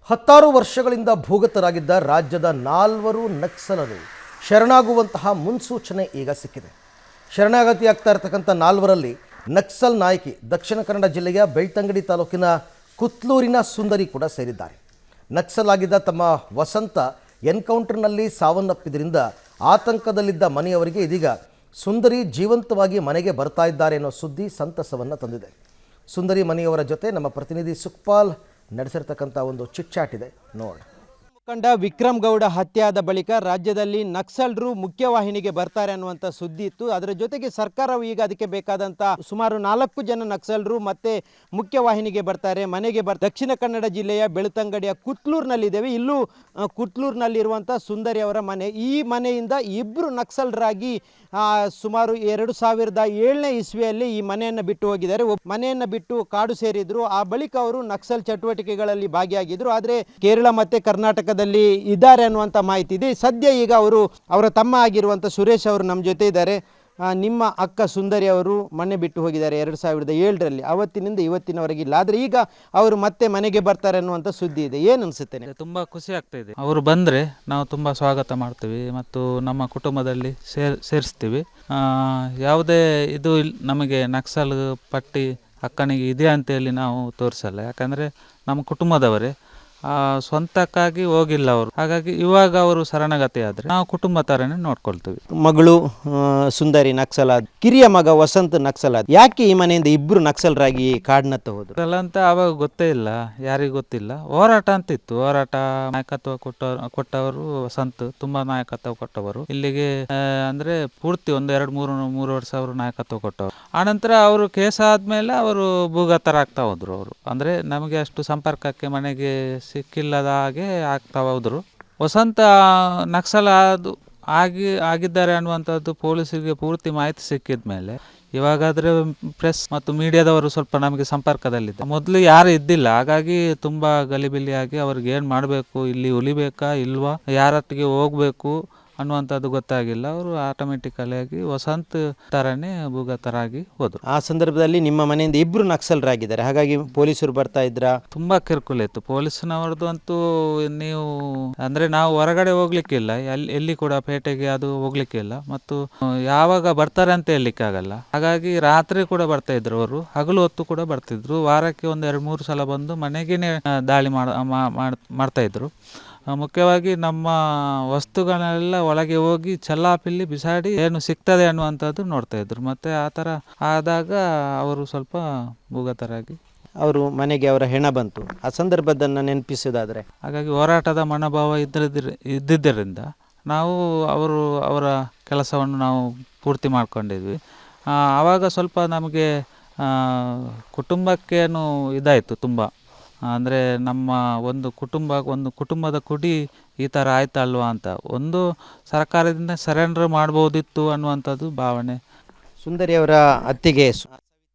ಹತ್ತಾರು ವರ್ಷಗಳಿಂದ ಭೂಗತರಾಗಿದ್ದ ರಾಜ್ಯದ 4 ನಕ್ಸಲರು ಶರಣಾಗುವಂತಹ ಮುನ್ಸೂಚನೆ ಈಗ ಸಿಕ್ಕಿದೆ. ಶರಣಾಗತಿಯಾಗ್ತಾ ಇರತಕ್ಕಂಥ 4ರಲ್ಲಿ ನಕ್ಸಲ್ ನಾಯಕಿ ದಕ್ಷಿಣ ಕನ್ನಡ ಜಿಲ್ಲೆಯ ಬೆಳ್ತಂಗಡಿ ತಾಲೂಕಿನ ಕುತ್ಲೂರಿನ ಸುಂದರಿ ಕೂಡ ಸೇರಿದ್ದಾರೆ. ನಕ್ಸಲ್ ಆಗಿದ್ದ ತಮ್ಮ ವಸಂತ ಎನ್ಕೌಂಟರ್ನಲ್ಲಿ ಸಾವನ್ನಪ್ಪಿದ್ದರಿಂದ ಆತಂಕದಲ್ಲಿದ್ದ ಮನೆಯವರಿಗೆ ಇದೀಗ ಸುಂದರಿ ಜೀವಂತವಾಗಿ ಮನೆಗೆ ಬರ್ತಾ ಇದ್ದಾರೆ ಅನ್ನೋ ಸುದ್ದಿ ಸಂತಸವನ್ನು ತಂದಿದೆ. ಸುಂದರಿ ಮನೆಯವರ ಜೊತೆ ನಮ್ಮ ಪ್ರತಿನಿಧಿ ಸುಖಪಾಲ್ ನಡೆಸಿರ್ತಕ್ಕಂಥ ಒಂದು ಚಿಟ್ಚಾಟ್ ಇದೆ ನೋಡಿ. ಮುಖಂಡ ವಿಕ್ರಮ್ ಗೌಡ ಹತ್ಯೆಯಾದ ಬಳಿಕ ರಾಜ್ಯದಲ್ಲಿ ನಕ್ಸಲರು ಮುಖ್ಯವಾಹಿನಿಗೆ ಬರ್ತಾರೆ ಅನ್ನುವಂಥ ಸುದ್ದಿ ಇತ್ತು. ಅದರ ಜೊತೆಗೆ ಸರ್ಕಾರವು ಈಗ ಅದಕ್ಕೆ ಬೇಕಾದಂಥ ಸುಮಾರು 4 ಜನ ನಕ್ಸಲರು ಮತ್ತೆ ಮುಖ್ಯವಾಹಿನಿಗೆ ಬರ್ತಾರೆ, ಮನೆಗೆ ದಕ್ಷಿಣ ಕನ್ನಡ ಜಿಲ್ಲೆಯ ಬೆಳ್ತಂಗಡಿಯ ಕುತ್ಲೂರಿನಲ್ಲಿದ್ದೇವೆ. ಇಲ್ಲೂ ಕುತ್ಲೂರಿನಲ್ಲಿರುವಂಥ ಸುಂದರಿ ಅವರ ಮನೆ. ಈ ಮನೆಯಿಂದ 2 ನಕ್ಸಲರಾಗಿ ಸುಮಾರು 2007ನೇ ಇಸ್ವಿಯಲ್ಲಿ ಈ ಮನೆಯನ್ನು ಬಿಟ್ಟು ಹೋಗಿದ್ದಾರೆ. ಮನೆಯನ್ನು ಬಿಟ್ಟು ಕಾಡು ಸೇರಿದ್ರು. ಆ ಬಳಿಕ ಅವರು ನಕ್ಸಲ್ ಚಟುವಟಿಕೆಗಳಲ್ಲಿ ಭಾಗಿಯಾಗಿದ್ರು. ಆದರೆ ಕೇರಳ ಮತ್ತು ಕರ್ನಾಟಕದಲ್ಲಿ ಇದ್ದಾರೆ ಅನ್ನುವಂಥ ಮಾಹಿತಿ ಇದೆ. ಸದ್ಯ ಈಗ ಅವರ ತಮ್ಮ ಆಗಿರುವಂಥ ಸುರೇಶ್ ಅವರು ನಮ್ಮ ಜೊತೆ ಇದ್ದಾರೆ. ನಿಮ್ಮ ಅಕ್ಕ ಸುಂದರಿ ಅವರು ಮನೆ ಬಿಟ್ಟು ಹೋಗಿದ್ದಾರೆ 2007ರಲ್ಲಿ. ಅವತ್ತಿನಿಂದ ಇವತ್ತಿನವರೆಗೆ ಇಲ್ಲ. ಆದರೆ ಈಗ ಅವರು ಮತ್ತೆ ಮನೆಗೆ ಬರ್ತಾರೆ ಅನ್ನುವಂಥ ಸುದ್ದಿ ಇದೆ. ಏನು ಅನಿಸುತ್ತೆ? ತುಂಬ ಖುಷಿ ಆಗ್ತಾ ಇದೆ. ಅವರು ಬಂದರೆ ನಾವು ತುಂಬ ಸ್ವಾಗತ ಮಾಡ್ತೀವಿ ಮತ್ತು ನಮ್ಮ ಕುಟುಂಬದಲ್ಲಿ ಸೇರಿಸ್ತೀವಿ. ಯಾವುದೇ ಇದು ನಮಗೆ ನಕ್ಸಲ್ ಪಟ್ಟಿ ಅಕ್ಕನಿಗೆ ಇದೆ ಅಂತೇಳಿ ನಾವು ತೋರಿಸಲ್ಲ. ಯಾಕಂದರೆ ನಮ್ಮ ಕುಟುಂಬದವರೇ, ಸ್ವಂತಕ್ಕಾಗಿ ಹೋಗಿಲ್ಲ ಅವರು. ಹಾಗಾಗಿ ಇವಾಗ ಅವರು ಶರಣಾಗತಿ ಆದರೆ ನಾವು ಕುಟುಂಬ ಥರನೇ ನೋಡ್ಕೊಳ್ತೀವಿ. ಮಗಳು ಸುಂದರಿ ನಕ್ಸಲ್ ಆದ, ಕಿರಿಯ ಮಗ ವಸಂತ ನಕ್ಸಲ್ ಆದ. ಯಾಕೆ ಈ ಮನೆಯಿಂದ 2 ನಕ್ಸಲರಾಗಿ ಕಾಡ್ನತ್ತ ಹೋದ್ರು ಅಂತ ಅವಾಗ ಗೊತ್ತೇ ಇಲ್ಲ, ಯಾರಿಗೂ ಗೊತ್ತಿಲ್ಲ. ಹೋರಾಟ ಅಂತಿತ್ತು. ಹೋರಾಟ ನಾಯಕತ್ವ ಕೊಟ್ಟವರು ವಸಂತ್, ತುಂಬಾ ನಾಯಕತ್ವ ಕೊಟ್ಟವರು. ಇಲ್ಲಿಗೆ ಅಂದ್ರೆ ಪೂರ್ತಿ 1-2-3 ವರ್ಷ ಅವರು ನಾಯಕತ್ವ ಕೊಟ್ಟವರು. ಆನಂತರ ಅವರು ಕೇಸ್ ಆದ್ಮೇಲೆ ಅವರು ಭೂಗತರಾಗ್ತಾ ಹೋದ್ರು. ಅವರು ಅಂದ್ರೆ ನಮಗೆ ಅಷ್ಟು ಸಂಪರ್ಕಕ್ಕೆ ಮನೆಗೆ ಸಿಕ್ಕಿಲ್ಲದ ಹಾಗೆ ಆಗ್ತಾ ಹೋದ್ರು. ವಸಂತ ನಕ್ಸಲ್ ಆಗಿದ್ದಾರೆ ಅನ್ನುವಂಥದ್ದು ಪೊಲೀಸರಿಗೆ ಪೂರ್ತಿ ಮಾಹಿತಿ ಸಿಕ್ಕಿದ ಮೇಲೆ ಇವಾಗಾದರೆ ಪ್ರೆಸ್ ಮತ್ತು ಮೀಡಿಯಾದವರು ಸ್ವಲ್ಪ ನಮಗೆ ಸಂಪರ್ಕದಲ್ಲಿದೆ. ಮೊದಲು ಯಾರು ಇದ್ದಿಲ್ಲ. ಹಾಗಾಗಿ ತುಂಬ ಗಲಿಬಿಲಿಯಾಗಿ ಅವ್ರಿಗೆ ಏನು ಮಾಡಬೇಕು, ಇಲ್ಲಿ ಉಳಿಬೇಕಾ ಇಲ್ವಾ, ಯಾರೊಟ್ಟಿಗೆ ಹೋಗಬೇಕು ಅನ್ನುವಂಥದ್ದು ಗೊತ್ತಾಗಿಲ್ಲ. ಅವರು ಆಟೋಮೆಟಿಕಲಿಯಾಗಿ ವಸಂತ ಥರನೇ ಭೂಗತರಾಗಿ ಹೋದರು. ಆ ಸಂದರ್ಭದಲ್ಲಿ ನಿಮ್ಮ ಮನೆಯಿಂದ 2 ನಕ್ಸಲರಾಗಿದ್ದಾರೆ. ಹಾಗಾಗಿ ಪೊಲೀಸರು ಬರ್ತಾ ಇದ್ರ? ತುಂಬ ಕಿರುಕುಳ ಇತ್ತು ಪೊಲೀಸ್ನವ್ರದ್ದು ಅಂತೂ. ನೀವು ಅಂದರೆ ನಾವು ಹೊರಗಡೆ ಹೋಗ್ಲಿಕ್ಕಿಲ್ಲ, ಎಲ್ಲಿ ಕೂಡ ಪೇಟೆಗೆ ಅದು ಹೋಗ್ಲಿಕ್ಕಿಲ್ಲ, ಮತ್ತು ಯಾವಾಗ ಬರ್ತಾರೆ ಅಂತ ಹೇಳಲಿಕ್ಕೆ ಆಗಲ್ಲ. ಹಾಗಾಗಿ ರಾತ್ರಿ ಕೂಡ ಬರ್ತಾ ಇದ್ರು ಅವರು, ಹಗಲು ಹೊತ್ತು ಕೂಡ ಬರ್ತಿದ್ರು. ವಾರಕ್ಕೆ 1-2-3 ಸಲ ಬಂದು ಮನೆಗೇನೆ ದಾಳಿ ಮಾಡ್ತಾ ಇದ್ರು. ಮುಖ್ಯವಾಗಿ ನಮ್ಮ ವಸ್ತುಗಳನ್ನೆಲ್ಲ ಒಳಗೆ ಹೋಗಿ ಚೆಲ್ಲಾಪಿಲ್ಲಿ ಬಿಸಾಡಿ ಏನು ಸಿಗ್ತದೆ ಅನ್ನುವಂಥದ್ದು ನೋಡ್ತಾ ಇದ್ರು. ಮತ್ತೆ ಆ ಥರ ಆದಾಗ ಅವರು ಸ್ವಲ್ಪ ಭೂಗತರಾಗಿ ಅವರು ಮನೆಗೆ ಅವರ ಹೆಣ ಬಂತು. ಆ ಸಂದರ್ಭದನ್ನು ನೆನಪಿಸೋದಾದರೆ, ಹಾಗಾಗಿ ಹೋರಾಟದ ಮನೋಭಾವ ಇದ್ದಿದ್ದರಿಂದ ನಾವು ಅವರ ಕೆಲಸವನ್ನು ನಾವು ಪೂರ್ತಿ ಮಾಡ್ಕೊಂಡಿದ್ವಿ. ಆವಾಗ ಸ್ವಲ್ಪ ನಮಗೆ ಕುಟುಂಬಕ್ಕೇನು ಇದಾಯಿತು ತುಂಬ. ಅಂದರೆ ನಮ್ಮ ಒಂದು ಕುಟುಂಬದ ಕುಡಿ ಈ ಥರ ಆಯ್ತಲ್ವಾ ಅಂತ ಒಂದು ಸರ್ಕಾರದಿಂದ ಸರೆಂಡರ್ ಮಾಡ್ಬೋದಿತ್ತು ಅನ್ನುವಂಥದ್ದು ಭಾವನೆ. ಸುಂದರಿಯವರ ಅತ್ತಿಗೆ